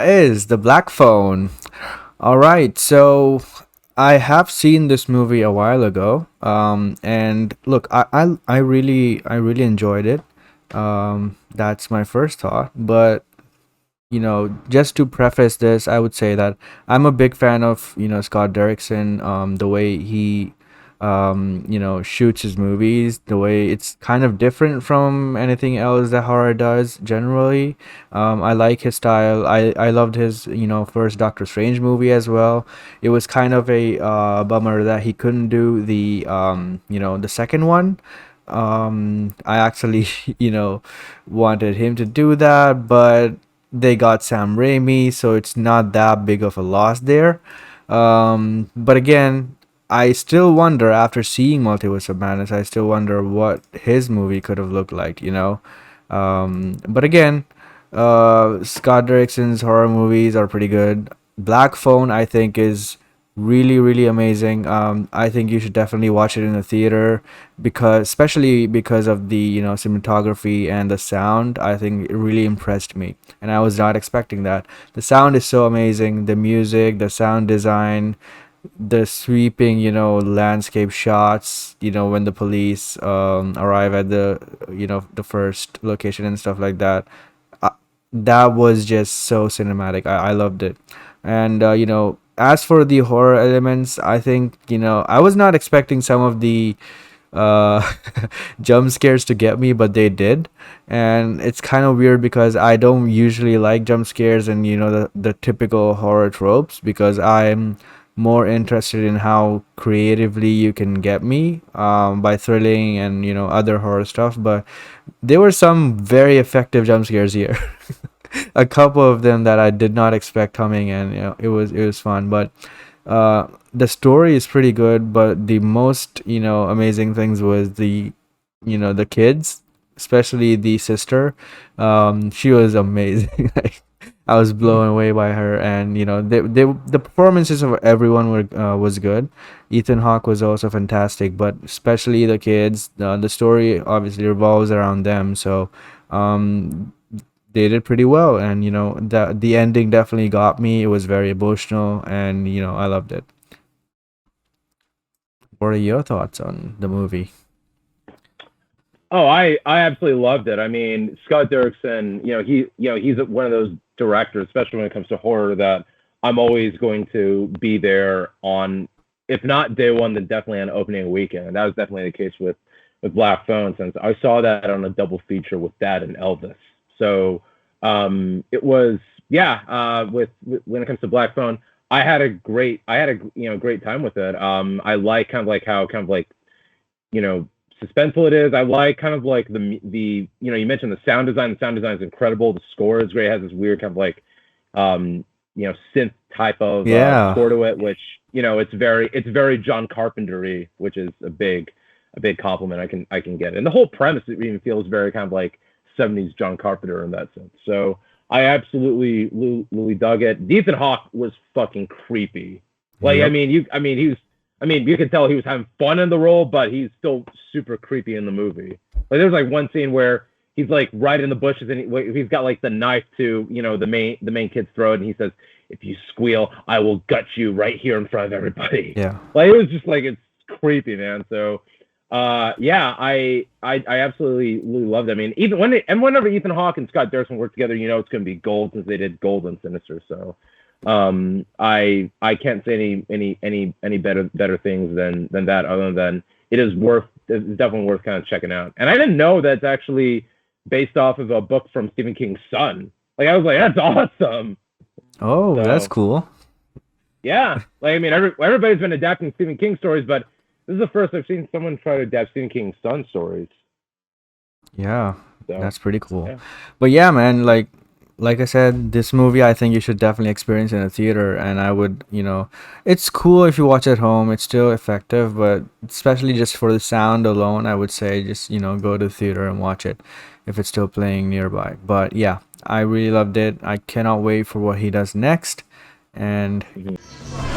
is The Black Phone. All right, so I have seen this movie a while ago. And look, I really enjoyed it. That's my first thought. But just to preface this, I would say that I'm a big fan of Scott Derrickson. The way he shoots his movies, the way it's kind of different from anything else that horror does generally. I like his style. I loved his first Doctor Strange movie as well. It was kind of a bummer that he couldn't do the second one. I actually wanted him to do that, but they got Sam Raimi, so it's not that big of a loss there. But again, I still wonder after seeing Multiverse of Madness, I still wonder what his movie could have looked like, But again, Scott Derrickson's horror movies are pretty good. Black Phone, I think, is really, really amazing. I think you should definitely watch it in the theater especially because of the cinematography and the sound. I think it really impressed me, and I was not expecting that. The sound is so amazing. The music, the sound design, the sweeping landscape shots, when the police arrive at the first location and stuff like that. uh, that was just so cinematic. I loved it. And as for the horror elements, I think I was not expecting some of the uh jump scares to get me, but they did. And it's kind of weird because I don't usually like jump scares and the typical horror tropes, because I'm more interested in how creatively you can get me by thrilling and other horror stuff. But there were some very effective jump scares here. A couple of them that I did not expect coming, and it was fun. But the story is pretty good. But the most amazing things was the kids, especially the sister. She was amazing. Like, I was blown away by her, and the performances of everyone were was good. Ethan Hawke was also fantastic, but especially the kids. The story obviously revolves around them, so um they did pretty well. And the ending definitely got me. It was very emotional, and I loved it. What are your thoughts on the movie? Oh, I absolutely loved it. I mean, Scott Derrickson, he's one of those directors, especially when it comes to horror, that I'm always going to be there on, if not day one, then definitely on opening weekend. And that was definitely the case with Black Phone, since I saw that on a double feature with that and Elvis. So it was, yeah. With when it comes to Black Phone, I had a great time with it. I like kind of like how kind of like you know suspenseful it is. I like kind of like you mentioned the sound design. The sound design is incredible. The score is great. It has this weird kind of like synth type of Yeah. score to it, which it's very John Carpentery, which is a big compliment I can get. And the whole premise even feels very kind of like 70s John Carpenter in that sense. So I absolutely really dug it. Ethan Hawke was fucking creepy. Like Yep. you could tell he was having fun in the role, but he's still super creepy in the movie. Like there's like one scene where he's like right in the bushes and he's got like the knife to the main kid's throat, and he says, "If you squeal, I will gut you right here in front of everybody." Yeah. Like it was just like it's creepy, man. So yeah, I absolutely really loved it. I mean, even whenever Ethan Hawke and Scott Derrickson work together, it's going to be gold, since they did Gold and Sinister. So I can't say any better things than that, other than it's definitely worth kind of checking out. And I didn't know that's actually based off of a book from Stephen King's son. Like I was like, that's awesome. Oh, that's So cool. yeah, like I mean, everybody's been adapting Stephen King stories, but this is the first I've seen someone try to adapt Stephen King's son stories. Yeah, So that's pretty cool. yeah. But yeah, man, like I said, this movie I think you should definitely experience in a theater. And I would, it's cool if you watch at home. It's still effective, but especially just for the sound alone, I would say just, go to the theater and watch it if it's still playing nearby. But yeah, I really loved it. I cannot wait for what he does next. And Mhm.